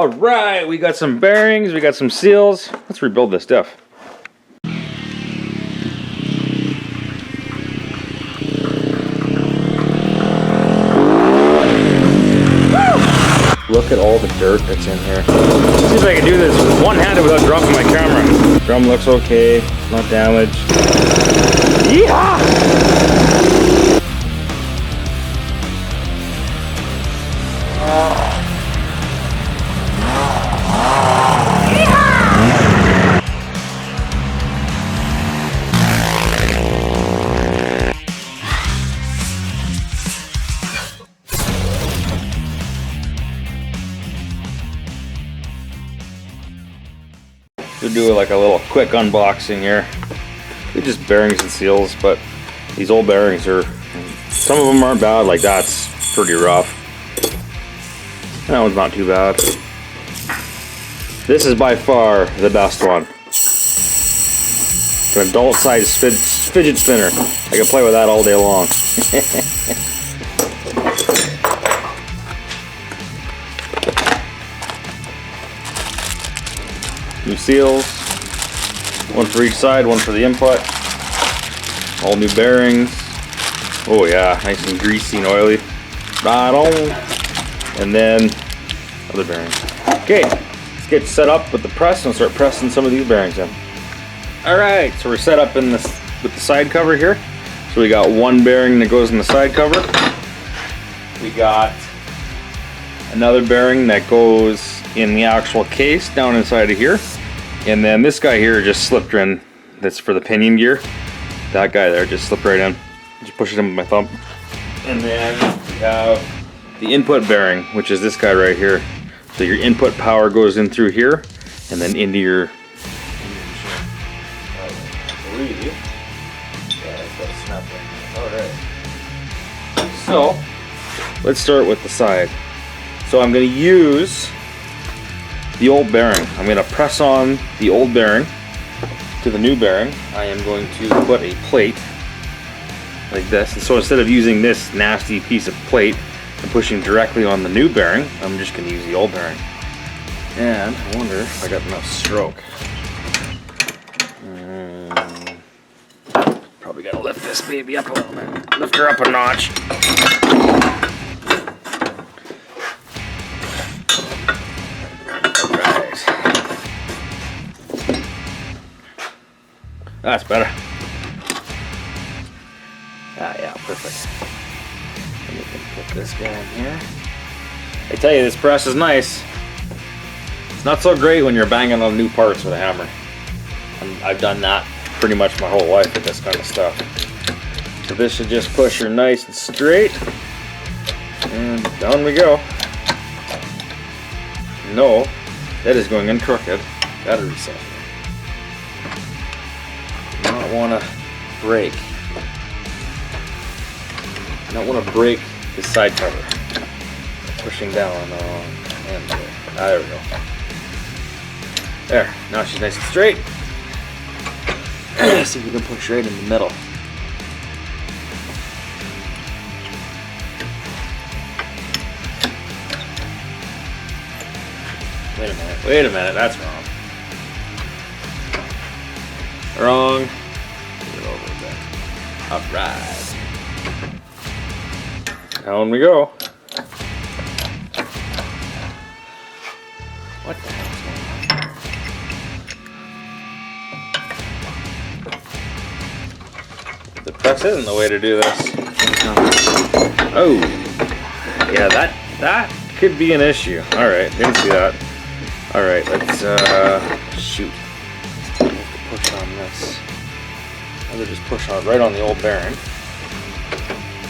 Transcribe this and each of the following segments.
All right, we got some bearings, we got some seals. Let's rebuild this diff. Look at all the dirt that's in here. Let's see if I can do this one-handed without dropping my camera. Drum looks okay, not damaged. Yeehaw! We'll do like a little quick unboxing here. They're just bearings and seals, but these old bearings are, some of them aren't bad, like that's pretty rough. And that one's not too bad. This is by far the best one. It's an adult size fidget spinner. I can play with that all day long. New seals, one for each side, one for the input. All new bearings. Oh yeah, nice and greasy and oily. Right on. And then other bearings. Okay, let's get set up with the press and start pressing some of these bearings in. All right, so we're set up in this with the side cover here. So we got one bearing that goes in the side cover. We got another bearing that goes in the actual case down inside of here. And then this guy here just slipped in. That's for the pinion gear. That guy there just slipped right in. Just push it in with my thumb. And then we have the input bearing, which is this guy right here. So your input power goes in through here and then into your machine. I believe. Yeah, that's got a snap in. Alright. So let's start with the side. So I'm going to use the old bearing. I'm going to press on the old bearing to the new bearing. I am going to put a plate like this. And so instead of using this nasty piece of plate and pushing directly on the new bearing, I'm just going to use the old bearing. And I wonder if I got enough stroke. Probably got to lift this baby up a little bit. Lift her up a notch. That's better. Ah, yeah, perfect. And we can put this guy in here. I tell you, this press is nice. It's not so great when you're banging on new parts with a hammer. I've done that pretty much my whole life with this kind of stuff. So this should just push her nice and straight. And down we go. No, that is going in crooked. Gotta reset. I want to break. I don't want to break the side cover. Pushing down on and there we go. There. Now she's nice and straight. See if we can push right in the middle. Wait a minute. Wait a minute. That's wrong. Wrong. Alright. Down we go. What the hell's going on? The press isn't the way to do this. Oh. Yeah, that could be an issue. Alright, didn't see that. Alright, let's shoot. I have to push on this. I'll just push on right on the old bearing.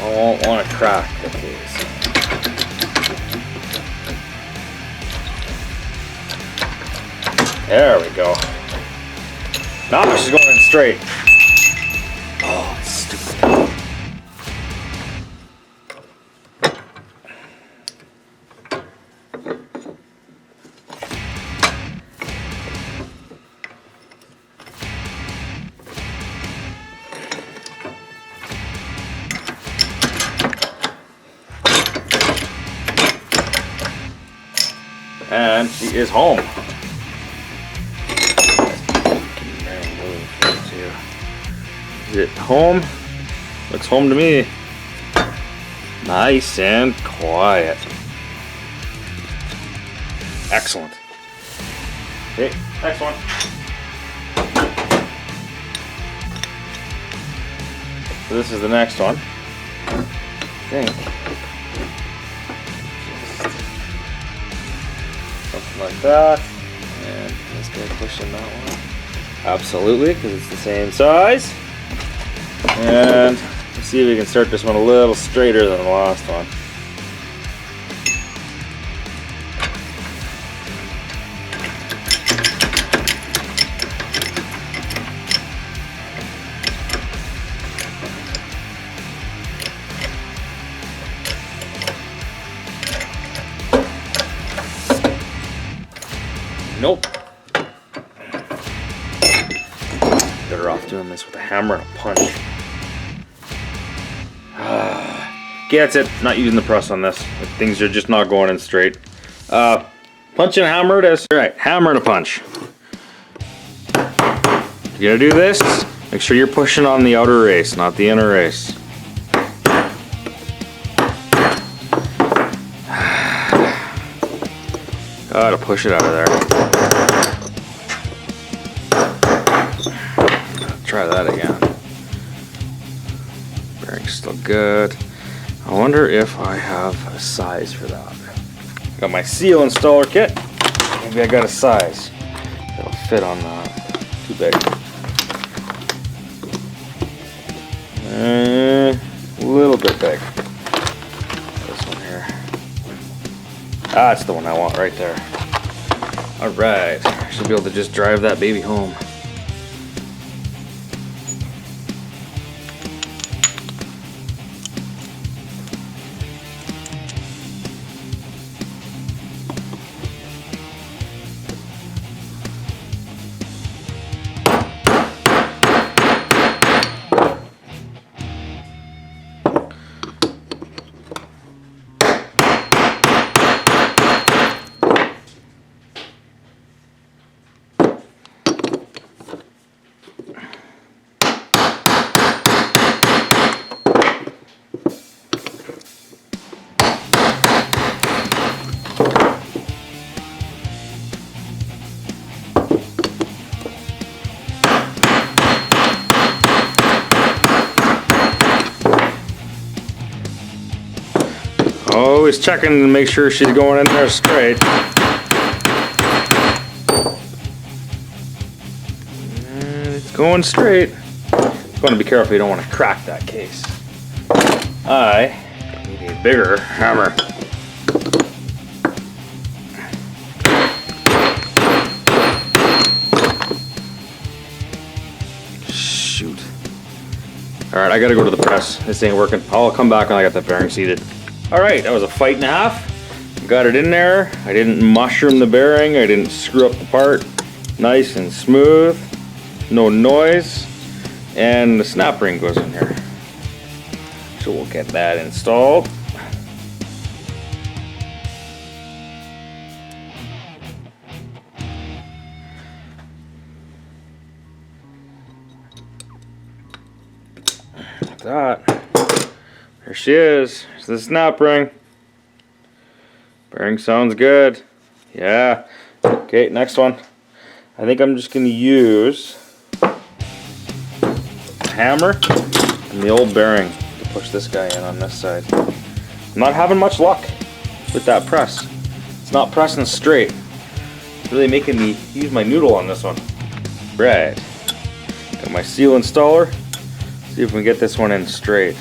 I won't want to crack the case. There we go. Now she's going in straight. Oh, it's stupid. And she is home. Is it home? Looks home to me. Nice and quiet. Excellent. Okay, next one. So this is the next one. I think. Something like that. And this guy pushing that one. Absolutely, because it's the same size. And let's see if we can start this one a little straighter than the last one. Nope. Better off doing this with a hammer and a punch. Okay, that's it. Not using the press on this. Things are just not going in straight. Punch and hammer it is. Alright, hammer and a punch. You gotta do this. Make sure you're pushing on the outer race, not the inner race. Gotta push it out of there. Try that again. Bearing's still good. I wonder if I have a size for that. Got my seal installer kit. Maybe I got a size that'll fit on that. Too big. A little bit big. This one here. That's the one I want right there. Alright. Should be able to just drive that baby home. Always checking to make sure she's going in there straight. And it's going straight. You want to be careful, you don't want to crack that case. I need a bigger hammer. Shoot. Alright, I gotta go to the press. This ain't working. I'll come back when I got that bearing seated. Alright, that was a fight and a half. Got it in there. I didn't mushroom the bearing. I didn't screw up the part. Nice and smooth. No noise. And the snap ring goes in here. So we'll get that installed. Like that. There she is. There's the snap ring. Bearing sounds good. Yeah. Okay, next one. I think I'm just going to use a hammer and the old bearing to push this guy in on this side. I'm not having much luck with that press. It's not pressing straight. It's really making me use my noodle on this one. Right. Got my seal installer. See if we can get this one in straight.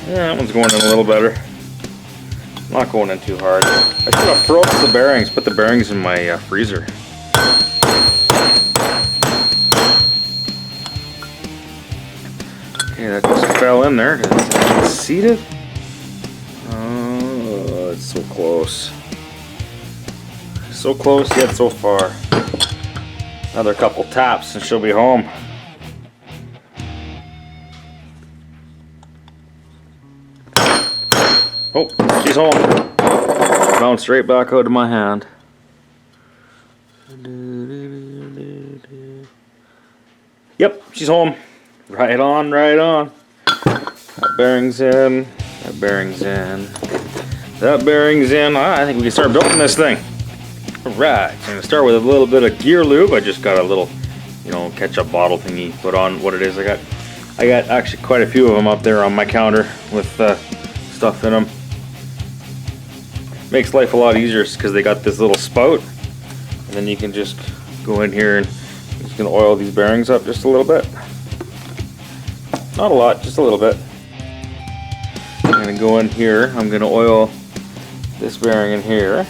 Yeah, that one's going in a little better. Not going in too hard. I should have froze the bearings, put the bearings in my freezer. Okay, that just fell in there. Is it seated? So close. So close yet so far. Another couple taps and she'll be home. Oh, she's home. Bounced right back out of my hand. Yep, she's home. Right on, right on. That bearing's in. That bearing's in. That bearing's in. I think we can start building this thing. Alright, I'm going to start with a little bit of gear lube. I just got a little, ketchup bottle thingy. Put on what it is. I got actually quite a few of them up there on my counter with stuff in them. Makes life a lot easier because they got this little spout. And then you can just go in here and I'm just going to oil these bearings up just a little bit. Not a lot, just a little bit. I'm going to go in here. I'm going to oil this bearing in here.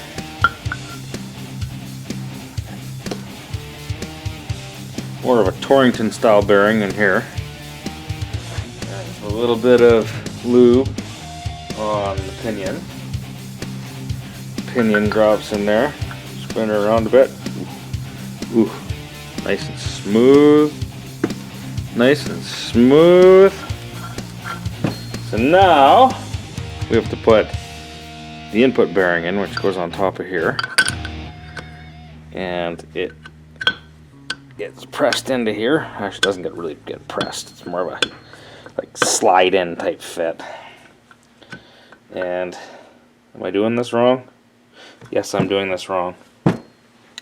More of a Torrington style bearing in here. And a little bit of lube on the pinion. Pinion drops in there. Spin her around a bit. Ooh, nice and smooth. Nice and smooth. So now we have to put the input bearing in, which goes on top of here. And it gets pressed into here. Actually, doesn't really get pressed. It's more of a like slide in type fit. And am I doing this wrong? Yes, I'm doing this wrong.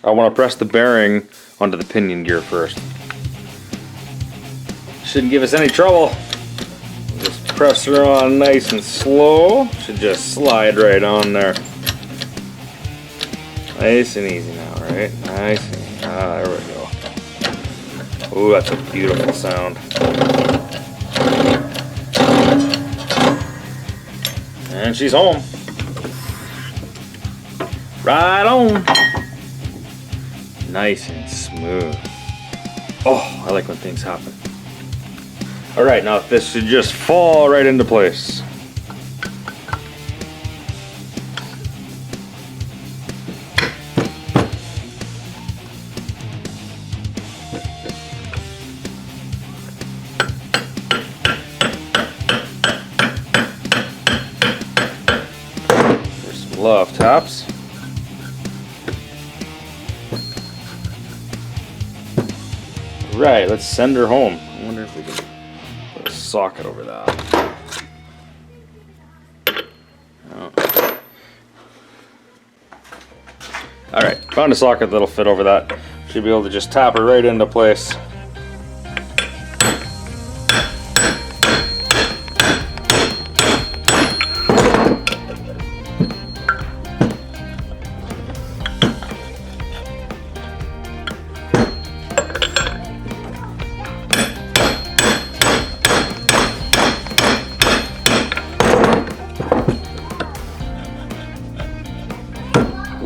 I want to press the bearing onto the pinion gear first. Shouldn't give us any trouble. Just press her on nice and slow. Should just slide right on there. Nice and easy now, right? Nice and easy. Ah, there we go. Ooh, that's a beautiful sound. And she's home. Right on. Nice and smooth. Oh, I like when things happen. Alright, now this should just fall right into place. There's some love taps. Right, let's send her home. I wonder if we can put a socket over that. Oh. Alright, found a socket that'll fit over that. Should be able to just tap her right into place.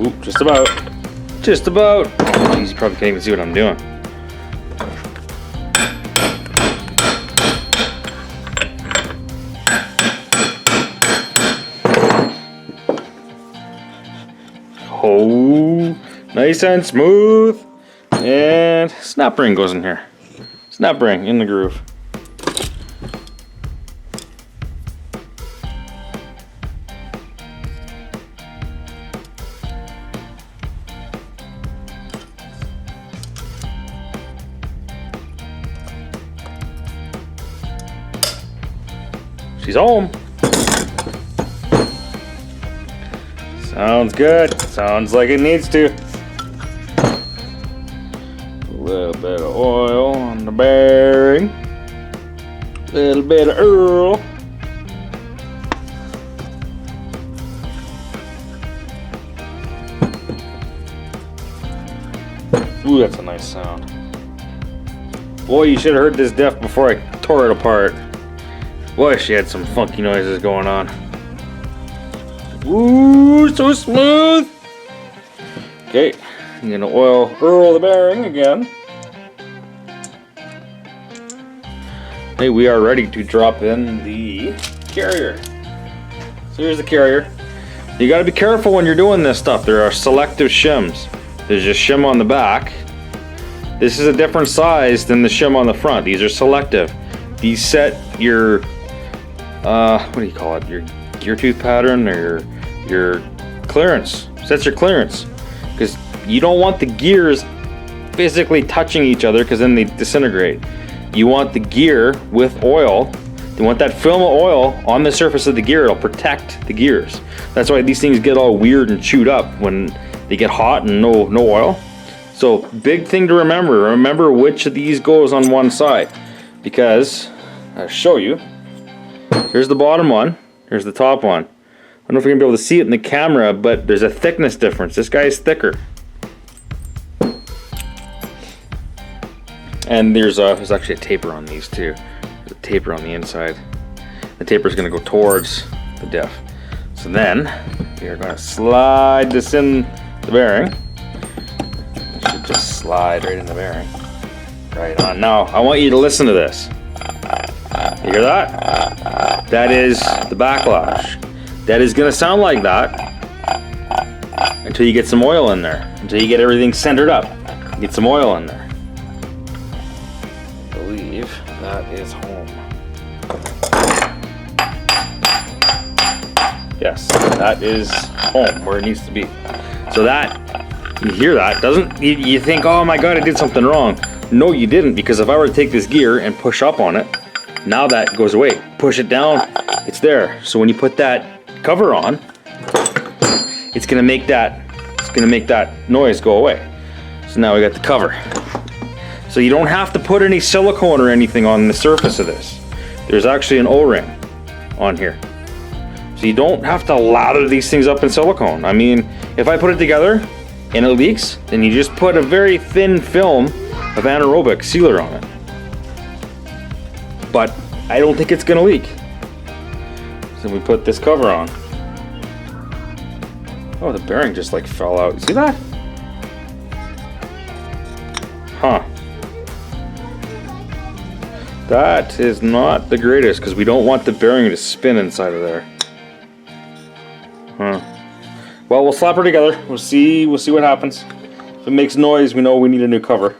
Oop, just about. Just about. Oh, geez, you probably can't even see what I'm doing. Oh, nice and smooth. And snap ring goes in here. Snap ring in the groove. She's home. Sounds good. Sounds like it needs to. A little bit of oil on the bearing. A little bit of Earl. Ooh, that's a nice sound. Boy, you should have heard this diff before I tore it apart. Boy, she had some funky noises going on. Ooh, so smooth. Okay, I'm gonna Earl the bearing again. Hey, we are ready to drop in the carrier. So here's the carrier. You got to be careful when you're doing this stuff. There are selective shims. There's a shim on the back. This is a different size than the shim on the front. These are selective. These set your, what do you call it? Your gear tooth pattern, or your clearance. Sets your clearance. Because you don't want the gears physically touching each other, because then they disintegrate. You want the gear with oil. You want that film of oil on the surface of the gear. It'll protect the gears. That's why these things get all weird and chewed up when they get hot and no oil. So big thing to remember which of these goes on one side, because I'll show you. Here's the bottom one, here's the top one. I don't know if you're gonna be able to see it in the camera, but there's a thickness difference. This guy is thicker. And there's actually a taper on these too. There's a taper on the inside. The taper is gonna go towards the diff. So then we are gonna slide this in the bearing. It should just slide right in the bearing. Right on. Now I want you to listen to this. You hear that? That is the backlash. That is gonna sound like that until you get some oil in there. Until you get everything centered up. Get some oil in there. I believe that is home. Yes, that is home where it needs to be. So that, you hear that, doesn't, you think, oh my god, I did something wrong. No, you didn't, because if I were to take this gear and push up on it, now that goes away. Push it down, it's there. So when you put that cover on, it's gonna make that noise go away. So now we got the cover. So you don't have to put any silicone or anything on the surface of this. There's actually an O-ring on here. So you don't have to lather these things up in silicone. I mean, if I put it together and it leaks, then you just put a very thin film of anaerobic sealer on it. But I don't think it's gonna leak. So we put this cover on. Oh, the bearing just like fell out. See that? Huh. That is not the greatest, because we don't want the bearing to spin inside of there. Huh. Well, we'll slap her together. We'll see what happens. If it makes noise, we know we need a new cover.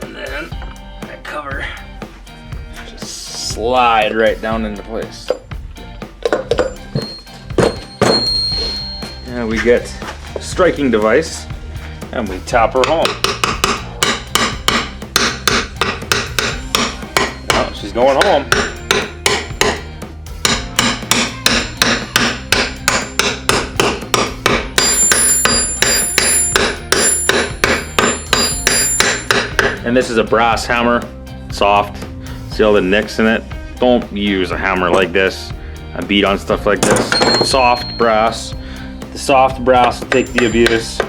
And then that cover just slide right down into place. And we get a striking device, and we tap her home. Well, she's going home. And this is a brass hammer, soft. See all the nicks in it? Don't use a hammer like this and beat on stuff like this. Soft brass. The soft brass will take the abuse,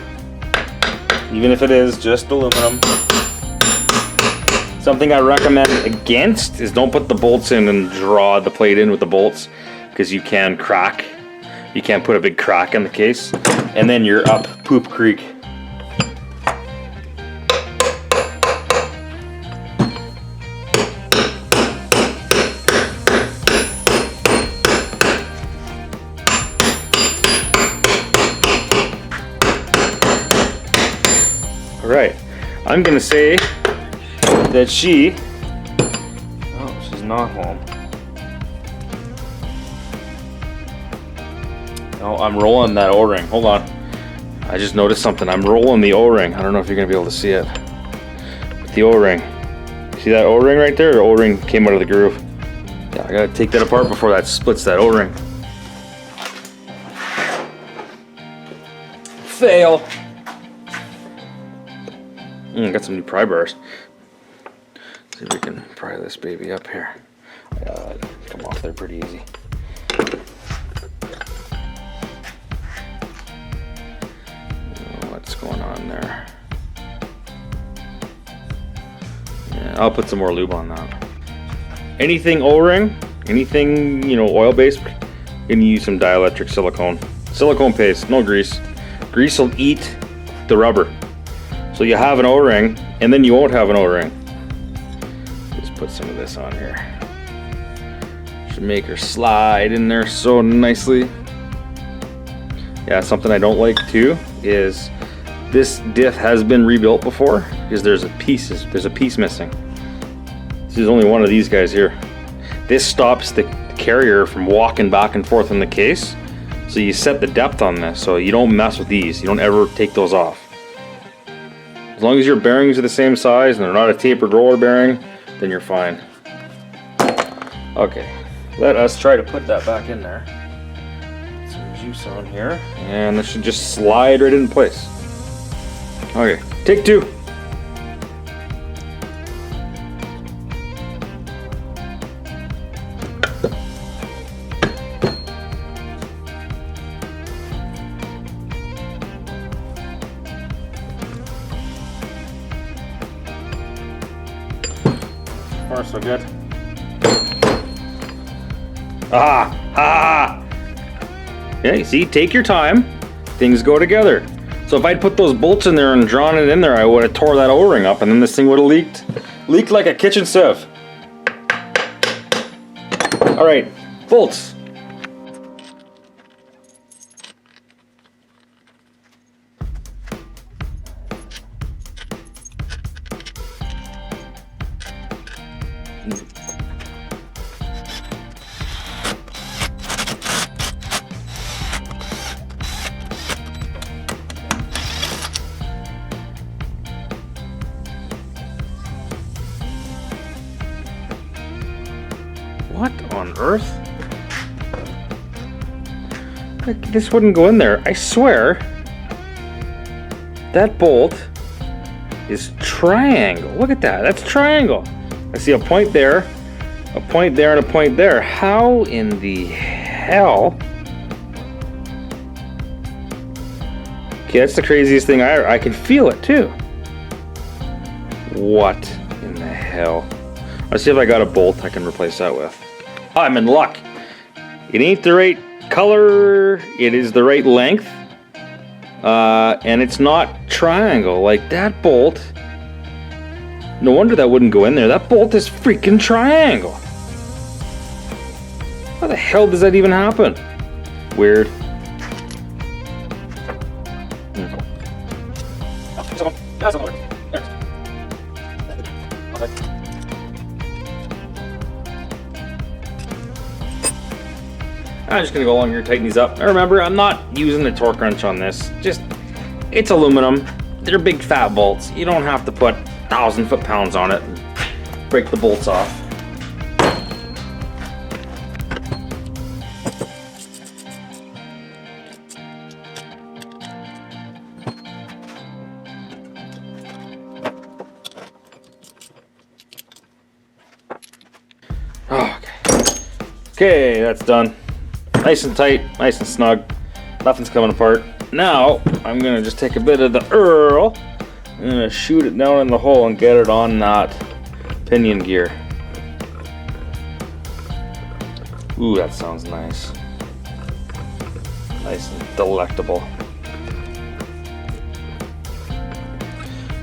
even if it is just aluminum. Something I recommend against is don't put the bolts in and draw the plate in with the bolts, because you can crack. You can put a big crack in the case, and then you're up poop creek. Alright, I'm gonna say that she's not home. No, I'm rolling that O-ring. Hold on. I just noticed something. I'm rolling the O-ring. I don't know if you're gonna be able to see it. But the O-ring. See that O-ring right there? The O-ring came out of the groove. Yeah, I gotta take that apart before that splits that O-ring. Fail. Got some new pry bars. See if we can pry this baby up here. Come off there pretty easy. What's going on there? Yeah, I'll put some more lube on that. Anything O-ring, anything, you know, oil-based, you're gonna use some dielectric silicone. Silicone paste, no grease. Grease will eat the rubber. So you have an O-ring, and then you won't have an O-ring. Just put some of this on here. Should make her slide in there so nicely. Yeah, something I don't like too is this diff has been rebuilt before because there's a piece missing. This is only one of these guys here. This stops the carrier from walking back and forth in the case. So you set the depth on this so you don't mess with these. You don't ever take those off. As long as your bearings are the same size and they're not a tapered roller bearing, then you're fine. Okay, let us try to put that back in there. Some juice on here, and this should just slide right into place. Okay, take two. Far so good. Yeah, you see, take your time. Things go together. So if I'd put those bolts in there and drawn it in there, I would have tore that O-ring up and then this thing would have leaked like a kitchen sieve. All right, bolts. What on earth? Like, this wouldn't go in there. I swear that bolt is triangle. Look at that. That's triangle. I see a point there, a point there, and a point there. How in the hell? Okay, that's the craziest thing. I can feel it too. What in the hell? Let's see if I got a bolt I can replace that with. I'm in luck. It ain't the right color. It is the right length. And it's not triangle. Like that bolt. No wonder that wouldn't go in there. That bolt is freaking triangle. How the hell does that even happen? Weird. I'm just gonna go along here and tighten these up. Now remember, I'm not using the torque wrench on this. It's aluminum. They're big fat bolts. You don't have to put 1,000 foot-pounds on it and break the bolts off. Okay, that's done. Nice and tight, nice and snug. Nothing's coming apart. Now, I'm gonna just take a bit of the Earl. I'm gonna shoot it down in the hole and get it on that pinion gear. Ooh, that sounds nice. Nice and delectable.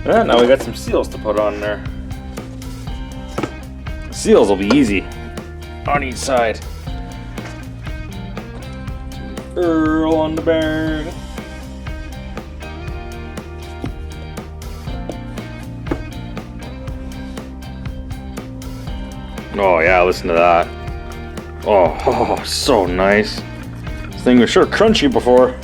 And now we got some seals to put on there. The seals will be easy on each side. Earl on the bearing. Oh yeah, listen to that. Oh, so nice. This thing was sure crunchy before.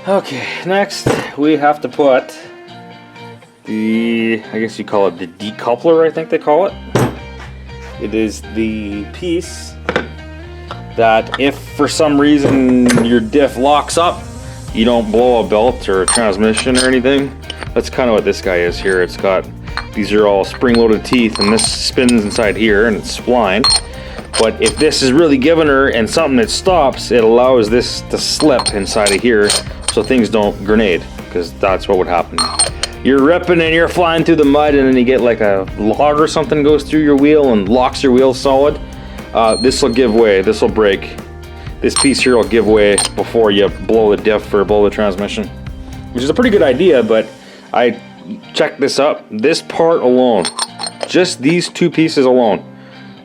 Okay, next we have to put the, I guess you call it the decoupler, I think they call it. It is the piece that if for some reason your diff locks up, you don't blow a belt or a transmission or anything. That's kind of what this guy is here. It's got, these are all spring-loaded teeth, and this spins inside here and it's spline. But if this is really giving her and something that stops, it allows this to slip inside of here so things don't grenade, because that's what would happen. You're ripping and you're flying through the mud, and then you get like a log or something goes through your wheel and locks your wheel solid. This will give way, this will break. This piece here will give way before you blow the diff or blow the transmission. Which is a pretty good idea, but I checked this up. This part alone, just these two pieces alone,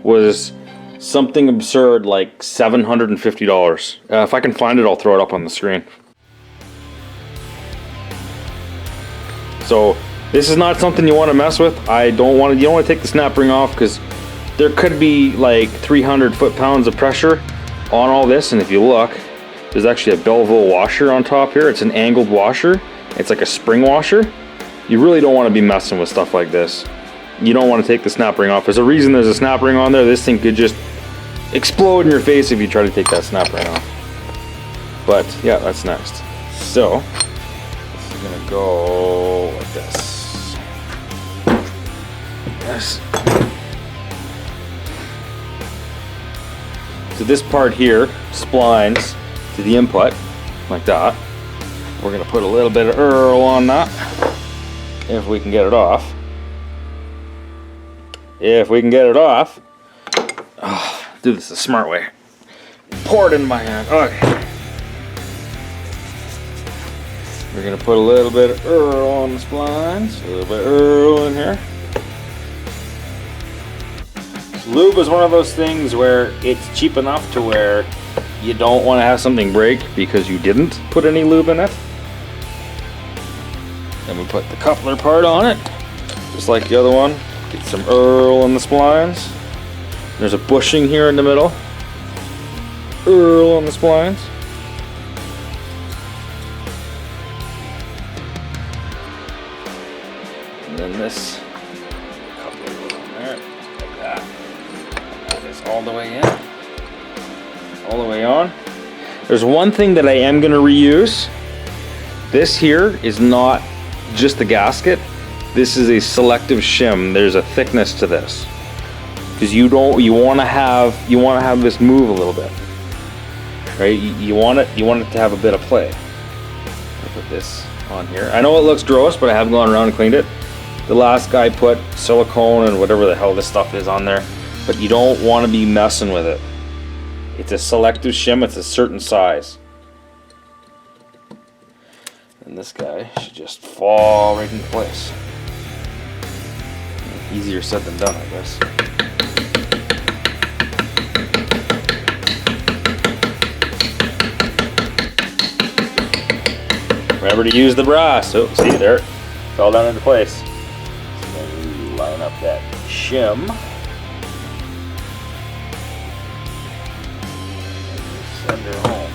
was something absurd like $750. If I can find it, I'll throw it up on the screen. So this is not something you want to mess with. You don't want to take the snap ring off, because there could be like 300 foot-pounds of pressure on all this. And if you look, there's actually a Belleville washer on top here. It's an angled washer. It's like a spring washer. You really don't want to be messing with stuff like this. You don't want to take the snap ring off. There's a reason there's a snap ring on there. This thing could just explode in your face if you try to take that snap ring off. But yeah, that's next. So this is gonna go like this. Yes. So this part here splines to the input like that. We're gonna put a little bit of Earl on that, if we can get it off. If we can get it off. Oh, do this the smart way. Pour it in my hand. Okay. We're gonna put a little bit of Earl on the splines. A little bit of Earl in here. Lube is one of those things where it's cheap enough to where you don't want to have something break because you didn't put any lube in it. Then we put the coupler part on it, just like the other one. Get some Earl in the splines. There's a bushing here in the middle. Earl on the splines. And then this coupler goes on there, like that. Put this all the way in, all the way on. There's one thing that I am going to reuse. This here is not just the gasket. This is a selective shim. There's a thickness to this, because you want to have this move a little bit, right? You want it to have a bit of play. I'll put this on here. I know it looks gross, but I have gone around and cleaned it. The last guy put silicone and whatever the hell this stuff is on there, but you don't want to be messing with it. It's a selective shim. It's a certain size. And this guy should just fall right into place. Easier said than done, I guess. Remember to use the brass. Oh, see there, fell down into place. So then we line up that shim. And send her home.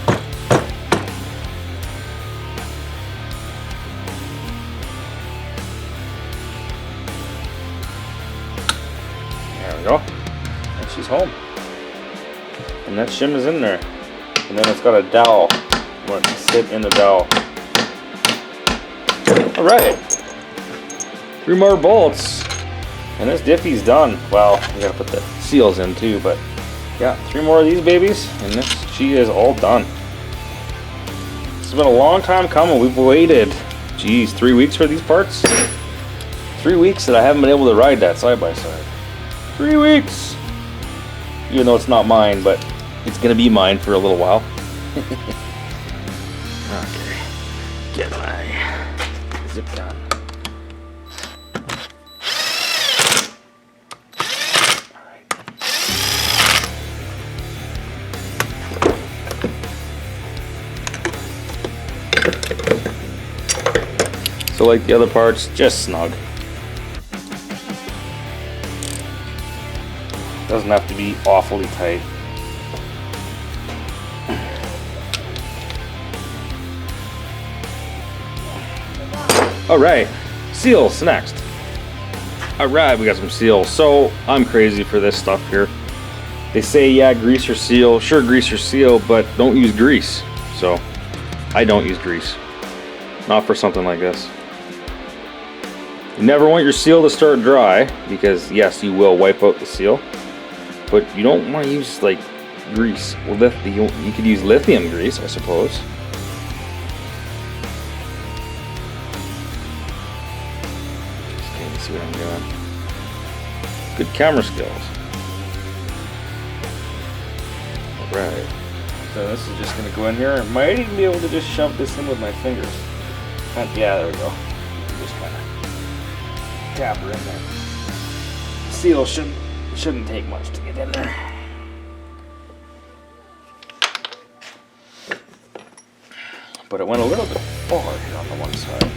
There we go. And she's home. And that shim is in there. And then it's got a dowel. I want it to sit in the dowel. Alright. 3 more bolts. And this diffie's done. Well, we gotta put the seals in too, but yeah, 3 more of these babies, and she is all done. It's been a long time coming. We've waited, geez, 3 weeks for these parts. 3 weeks that I haven't been able to ride that side by side. 3 weeks! Even though it's not mine, but it's gonna be mine for a little while. Okay, get my zip gun. Alright. So like the other parts, just snug. Doesn't have to be awfully tight. Alright, seals next. Alright, we got some seals. So, I'm crazy for this stuff here. They say, yeah, grease your seal. Sure, grease your seal, but don't use grease. So, I don't use grease. Not for something like this. You never want your seal to start dry, because yes, you will wipe out the seal. But you don't want to use, like, grease. Well, you could use lithium grease, I suppose. See what I'm doing. Good camera skills. Alright. So this is just going to go in here. I might even be able to just shove this in with my fingers. Yeah, there we go. Just kind of tap her in there. The seal should Shouldn't take much to get in there. But it went a little bit far here on the one side.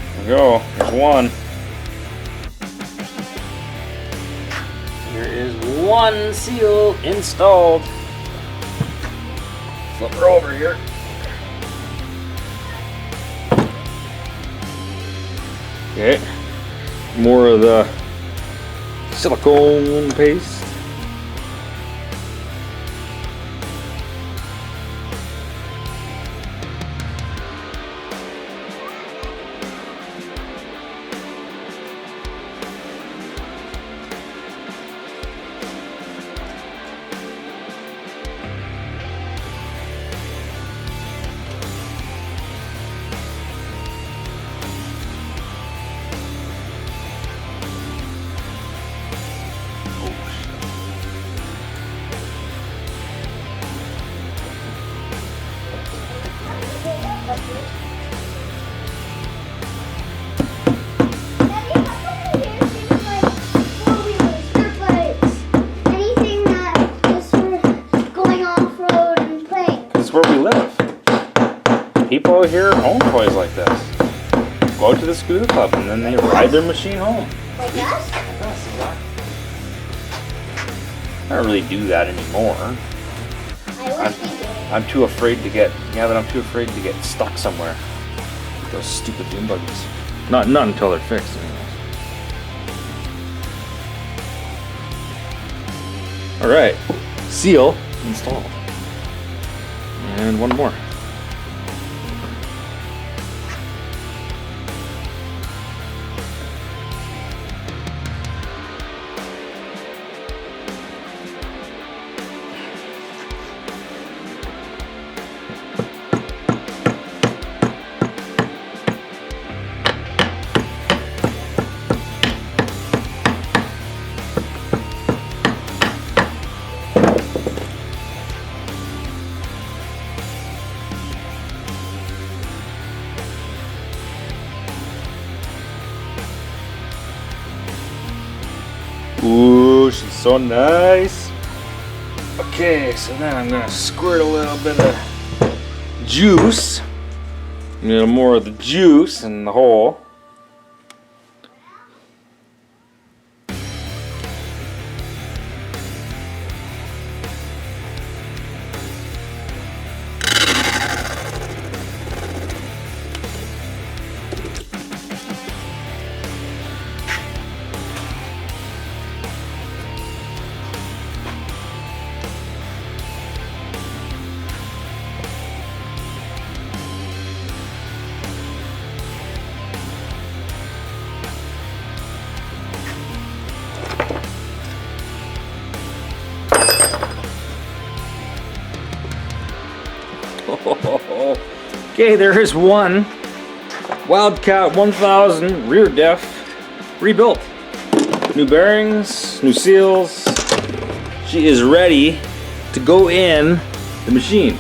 There we go. Here's one. Here is one seal installed. Flip her over here. Okay. More of the silicone paste. Where we live. People here own toys like this. Go out to the scooter club and then they ride their machine home. Like us? Like us, exactly. I don't really do that anymore. I'm too afraid to get stuck somewhere with those stupid dune buggies. Not until they're fixed anyways. Alright. Seal installed. And one more. Ooh, she's so nice. Okay, so then I'm gonna squirt a little bit of juice. A little more of the juice in the hole. Okay, there is one Wildcat 1000 rear diff rebuilt. New bearings, new seals. She is ready to go in the machine.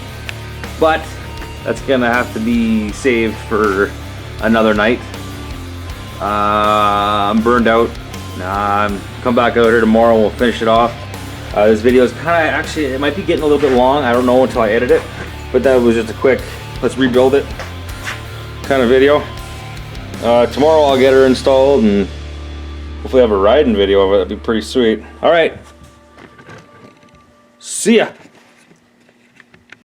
But that's gonna have to be saved for another night. I'm burned out. Come back out here tomorrow and we'll finish it off. This video is kind of, actually, it might be getting a little bit long. I don't know until I edit it. But that was just a quick, let's rebuild it kind of video. Tomorrow I'll get her installed and hopefully have a riding video of it. That'd be pretty sweet. All right. See ya.